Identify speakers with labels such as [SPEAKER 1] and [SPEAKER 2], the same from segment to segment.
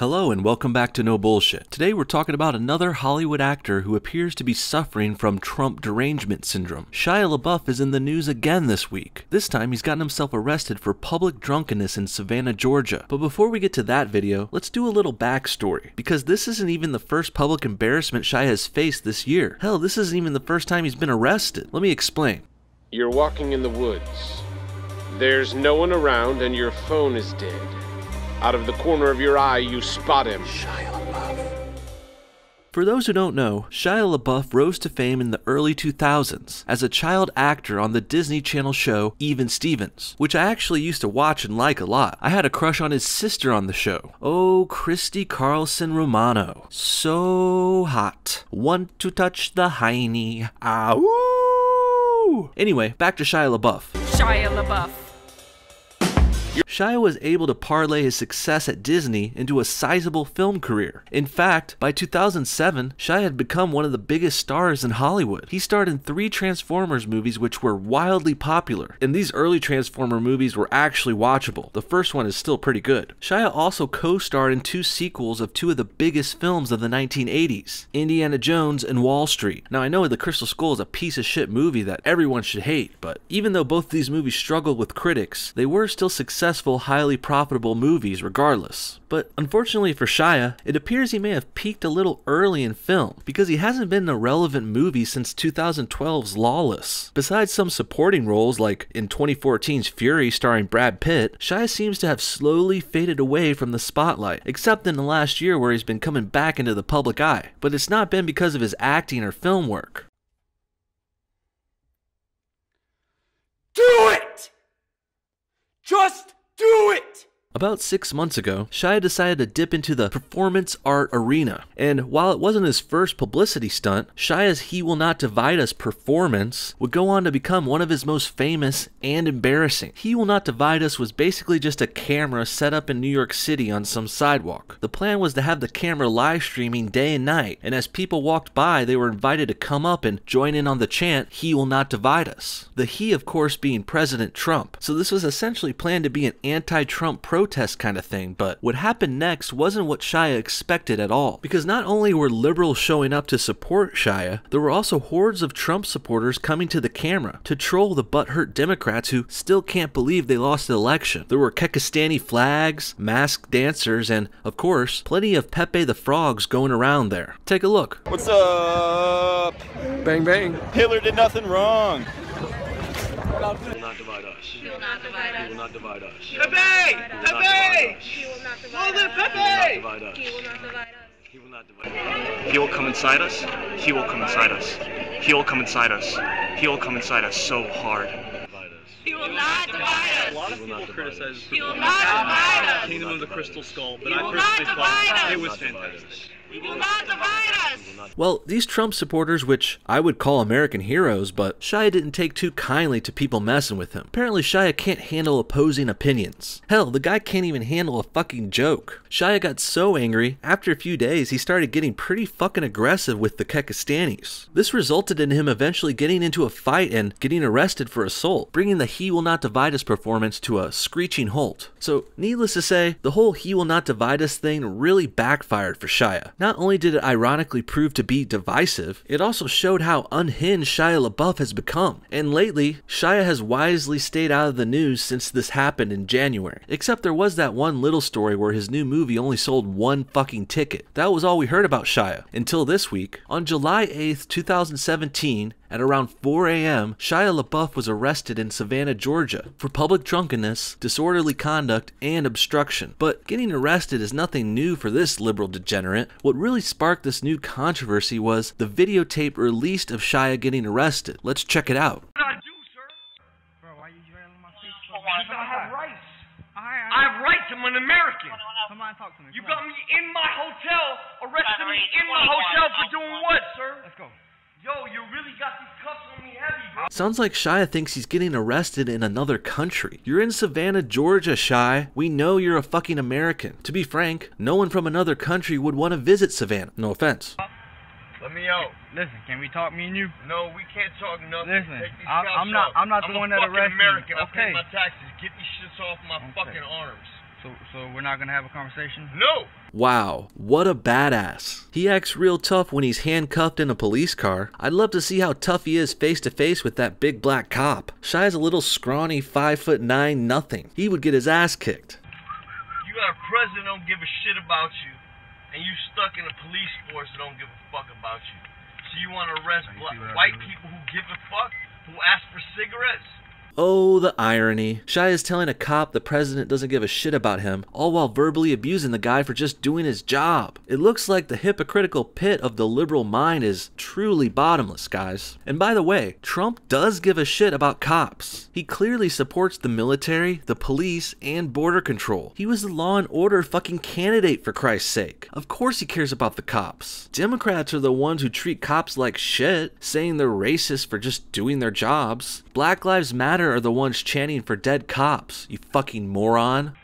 [SPEAKER 1] Hello and welcome back to No Bullshit. Today we're talking about another Hollywood actor who appears to be suffering from Trump derangement syndrome. Shia LaBeouf is in the news again this week. This time he's gotten himself arrested for public drunkenness in Savannah, Georgia. But before we get to that video, let's do a little backstory, because this isn't even the first public embarrassment Shia has faced this year. Hell, this isn't even the first time he's been arrested. Let me explain.
[SPEAKER 2] You're walking in the woods. There's no one around and your phone is dead. Out of the corner of your eye, you spot him. Shia LaBeouf.
[SPEAKER 1] For those who don't know, Shia LaBeouf rose to fame in the early 2000s as a child actor on the Disney Channel show Even Stevens, which I actually used to watch and like a lot. I had a crush on his sister on the show. Oh, Christy Carlson Romano. So hot. Want to touch the hiney. Ow! Anyway, back to Shia LaBeouf.
[SPEAKER 3] Shia LaBeouf.
[SPEAKER 1] Shia was able to parlay his success at Disney into a sizable film career. In fact, by 2007, Shia had become one of the biggest stars in Hollywood. He starred in 3 Transformers movies which were wildly popular, and these early Transformer movies were actually watchable. The first one is still pretty good. Shia also co-starred in 2 sequels of 2 of the biggest films of the 1980s, Indiana Jones and Wall Street. Now I know The Crystal Skull is a piece of shit movie that everyone should hate, but even though both these movies struggled with critics, they were still successful, highly profitable movies regardless. But unfortunately for Shia, it appears he may have peaked a little early in film, because he hasn't been in a relevant movie since 2012's Lawless. Besides some supporting roles like in 2014's Fury starring Brad Pitt, Shia seems to have slowly faded away from the spotlight, except in the last year where he's been coming back into the public eye. But it's not been because of his acting or film work.
[SPEAKER 4] Do it! Just do it!
[SPEAKER 1] About 6 months ago, Shia decided to dip into the performance art arena, and while it wasn't his first publicity stunt, Shia's He Will Not Divide Us performance would go on to become one of his most famous and embarrassing. He Will Not Divide Us was basically just a camera set up in New York City on some sidewalk. The plan was to have the camera live streaming day and night, and as people walked by, they were invited to come up and join in on the chant, He Will Not Divide Us. The he, of course, being President Trump. So this was essentially planned to be an anti-Trump protest kind of thing, but what happened next wasn't what Shia expected at all. Because not only were liberals showing up to support Shia, there were also hordes of Trump supporters coming to the camera to troll the butthurt Democrats who still can't believe they lost the election. There were Kekistani flags, masked dancers, and, of course, plenty of Pepe the Frogs going around there. Take a look.
[SPEAKER 5] What's up?
[SPEAKER 4] Bang, bang.
[SPEAKER 5] Hitler did nothing wrong.
[SPEAKER 6] He will not divide us. He will not divide us. He will not divide us.
[SPEAKER 4] Pepe! Pepe!
[SPEAKER 6] He will not
[SPEAKER 4] Hold
[SPEAKER 6] divide
[SPEAKER 4] it,
[SPEAKER 6] us.
[SPEAKER 4] Pepe!
[SPEAKER 6] He will not divide us.
[SPEAKER 7] He will not divide us. He will come inside us. He will come inside us. He will come inside us. He will come inside us so hard.
[SPEAKER 6] He will not divide us.
[SPEAKER 8] A lot of people criticize
[SPEAKER 6] He will not divide us.
[SPEAKER 8] Kingdom of the Crystal Skull, but
[SPEAKER 6] He
[SPEAKER 8] I
[SPEAKER 6] will not
[SPEAKER 8] personally
[SPEAKER 6] divide
[SPEAKER 8] thought
[SPEAKER 6] us.
[SPEAKER 8] it was fantastic.
[SPEAKER 6] He will not divide us.
[SPEAKER 1] Well, these Trump supporters, which I would call American heroes, but Shia didn't take too kindly to people messing with him. Apparently Shia can't handle opposing opinions. Hell, the guy can't even handle a fucking joke. Shia got so angry, after a few days he started getting pretty fucking aggressive with the Kekistanis. This resulted in him eventually getting into a fight and getting arrested for assault, bringing the He Will Not Divide Us performance to a screeching halt. So, needless to say, the whole He Will Not Divide Us thing really backfired for Shia. Not only did it ironically prove to be divisive, it also showed how unhinged Shia LaBeouf has become. And lately, Shia has wisely stayed out of the news since this happened in January. Except there was that one little story where his new movie only sold 1 fucking ticket. That was all we heard about Shia. Until this week, on July 8th, 2017, at around 4 a.m., Shia LaBeouf was arrested in Savannah, Georgia for public drunkenness, disorderly conduct, and obstruction. But getting arrested is nothing new for this liberal degenerate. What really sparked this new controversy was the videotape released of Shia getting arrested. Let's check it out.
[SPEAKER 4] What I do, sir? Bro, why you drilling my face? Because I have rights. I have rights. I'm an American.
[SPEAKER 9] Come on, talk to me.
[SPEAKER 4] You got me in my hotel, arrested me in my hotel for doing what, sir?
[SPEAKER 9] Let's go.
[SPEAKER 4] Yo, you really got these cuffs on me heavy, bro.
[SPEAKER 1] Sounds like Shia thinks he's getting arrested in another country. You're in Savannah, Georgia, Shia. We know you're a fucking American. To be frank, no one from another country would want to visit Savannah. No offense.
[SPEAKER 4] Let me out.
[SPEAKER 9] Listen, can we talk, me and you?
[SPEAKER 4] No, we can't talk nothing.
[SPEAKER 9] Listen,
[SPEAKER 4] Take these
[SPEAKER 9] I'm
[SPEAKER 4] cuffs
[SPEAKER 9] not
[SPEAKER 4] off.
[SPEAKER 9] the one that
[SPEAKER 4] I'm a fucking
[SPEAKER 9] arrested you.
[SPEAKER 4] American. I
[SPEAKER 9] Okay.
[SPEAKER 4] pay my taxes. Get these shits off my fucking arms.
[SPEAKER 9] So we're not gonna have a conversation?
[SPEAKER 2] No!
[SPEAKER 1] Wow, what a badass. He acts real tough when he's handcuffed in a police car. I'd love to see how tough he is face to face with that big black cop. Shy's a little scrawny 5'9" nothing. He would get his ass kicked.
[SPEAKER 3] You got a president that don't give a shit about you, and you stuck in a police force that don't give a fuck about you. So you want to arrest white people who give a fuck, who ask for cigarettes?
[SPEAKER 1] Oh, the irony. Shy is telling a cop the president doesn't give a shit about him, all while verbally abusing the guy for just doing his job. It looks like the hypocritical pit of the liberal mind is truly bottomless, guys. And by the way, Trump does give a shit about cops. He clearly supports the military, the police, and border control. He was the law and order fucking candidate, for Christ's sake. Of course he cares about the cops. Democrats are the ones who treat cops like shit, saying they're racist for just doing their jobs. Black Lives Matter are the ones chanting for dead cops, you fucking moron.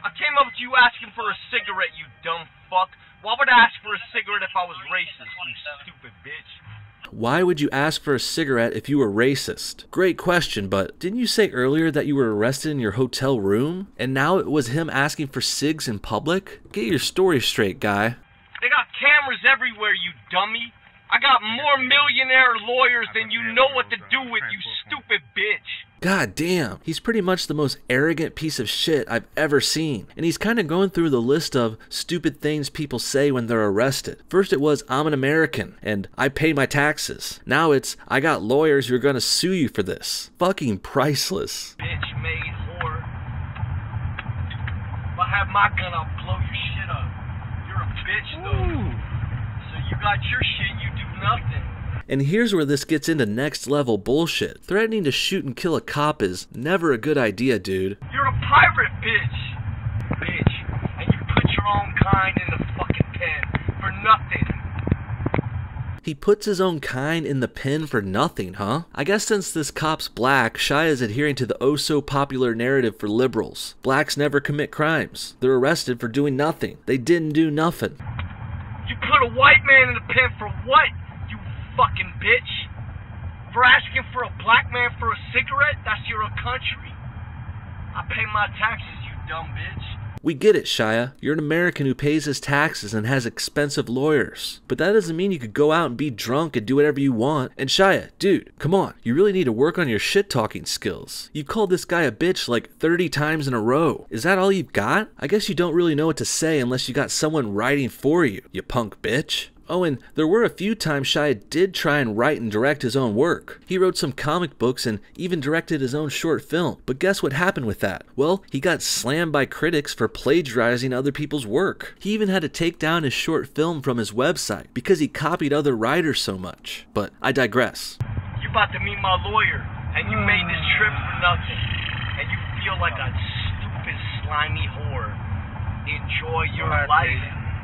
[SPEAKER 3] I came up to you asking for a cigarette, you dumb fuck. Why would I ask for a cigarette if I was racist, you stupid bitch?
[SPEAKER 1] Why would you ask for a cigarette if you were racist? Great question, but didn't you say earlier that you were arrested in your hotel room? And now it was him asking for cigs in public? Get your story straight, guy.
[SPEAKER 3] They got cameras everywhere, you dummy. I got more millionaire lawyers than you know what to do with, you stupid bitch.
[SPEAKER 1] God damn, he's pretty much the most arrogant piece of shit I've ever seen. And he's kind of going through the list of stupid things people say when they're arrested. First it was, I'm an American, and I pay my taxes. Now it's, I got lawyers who are gonna sue you for this. Fucking priceless.
[SPEAKER 3] Bitch made whore. If I have my gun, I'll blow your shit up. You're a bitch though. So you got your shit, you do nothing.
[SPEAKER 1] And here's where this gets into next level bullshit. Threatening to shoot and kill a cop is never a good idea, dude.
[SPEAKER 3] You're a pirate, bitch. Bitch. And you put your own kind in the fucking pen for nothing.
[SPEAKER 1] He puts his own kind in the pen for nothing, huh? I guess since this cop's black, Shy is adhering to the oh-so-popular narrative for liberals. Blacks never commit crimes. They're arrested for doing nothing. They didn't do nothing.
[SPEAKER 3] You put a white man in the pen for what, you fucking bitch? For asking for a black man for a cigarette? That's your country. I pay my taxes, you dumb bitch.
[SPEAKER 1] We get it, Shia. You're an American who pays his taxes and has expensive lawyers. But that doesn't mean you could go out and be drunk and do whatever you want. And Shia, dude, come on. You really need to work on your shit-talking skills. You've called this guy a bitch like 30 times in a row. Is that all you've got? I guess you don't really know what to say unless you got someone writing for you, you punk bitch. Oh, and there were a few times Shia did try and write and direct his own work. He wrote some comic books and even directed his own short film. But guess what happened with that? Well, he got slammed by critics for plagiarizing other people's work. He even had to take down his short film from his website because he copied other writers so much. But I digress.
[SPEAKER 3] You about to meet my lawyer, and you made this trip for nothing. And you feel like a stupid, slimy whore. Enjoy your life.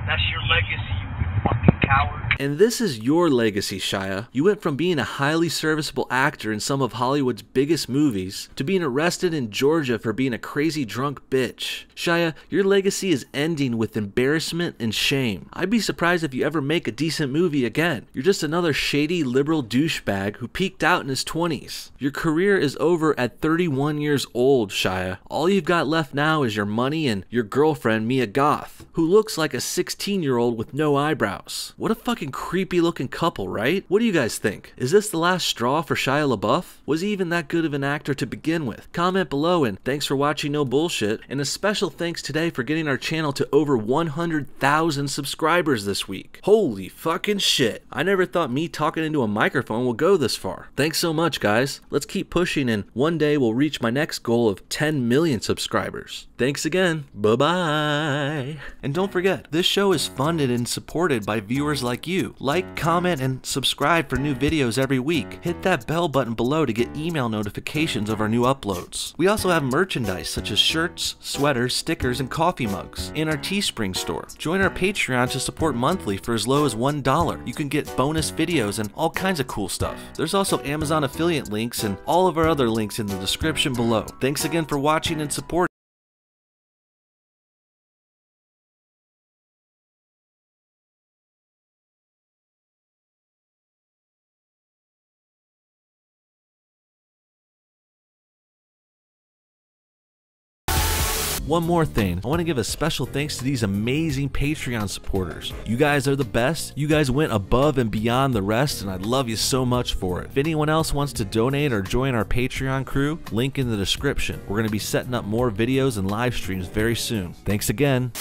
[SPEAKER 3] That's your legacy, you fucking coward.
[SPEAKER 1] And this is your legacy, Shia. You went from being a highly serviceable actor in some of Hollywood's biggest movies to being arrested in Georgia for being a crazy drunk bitch. Shia, your legacy is ending with embarrassment and shame. I'd be surprised if you ever make a decent movie again. You're just another shady liberal douchebag who peaked out in his 20s. Your career is over at 31 years old, Shia. All you've got left now is your money and your girlfriend, Mia Goth, who looks like a 16-year-old with no eyebrows. What a fucking creepy looking couple, right? What do you guys think? Is this the last straw for Shia LaBeouf? Was he even that good of an actor to begin with? Comment below, and thanks for watching No Bullshit, and a special thanks today for getting our channel to over 100,000 subscribers this week. Holy fucking shit. I never thought me talking into a microphone would go this far. Thanks so much, guys. Let's keep pushing, and one day we'll reach my next goal of 10 million subscribers. Thanks again. Bye-bye. And don't forget, this show is funded and supported by viewers like you. Like, comment, and subscribe for new videos every week. Hit that bell button below to get email notifications of our new uploads. We also have merchandise such as shirts, sweaters, stickers, and coffee mugs in our Teespring store. Join our Patreon to support monthly for as low as $1. You can get bonus videos and all kinds of cool stuff. There's also Amazon affiliate links and all of our other links in the description below. Thanks again for watching and supporting. One more thing, I want to give a special thanks to these amazing Patreon supporters. You guys are the best. You guys went above and beyond the rest, and I love you so much for it. If anyone else wants to donate or join our Patreon crew, link in the description. We're going to be setting up more videos and live streams very soon. Thanks again.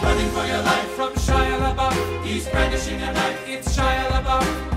[SPEAKER 10] Running for your life from Shia LaBeouf. He's brandishing a knife. It's Shia LaBeouf.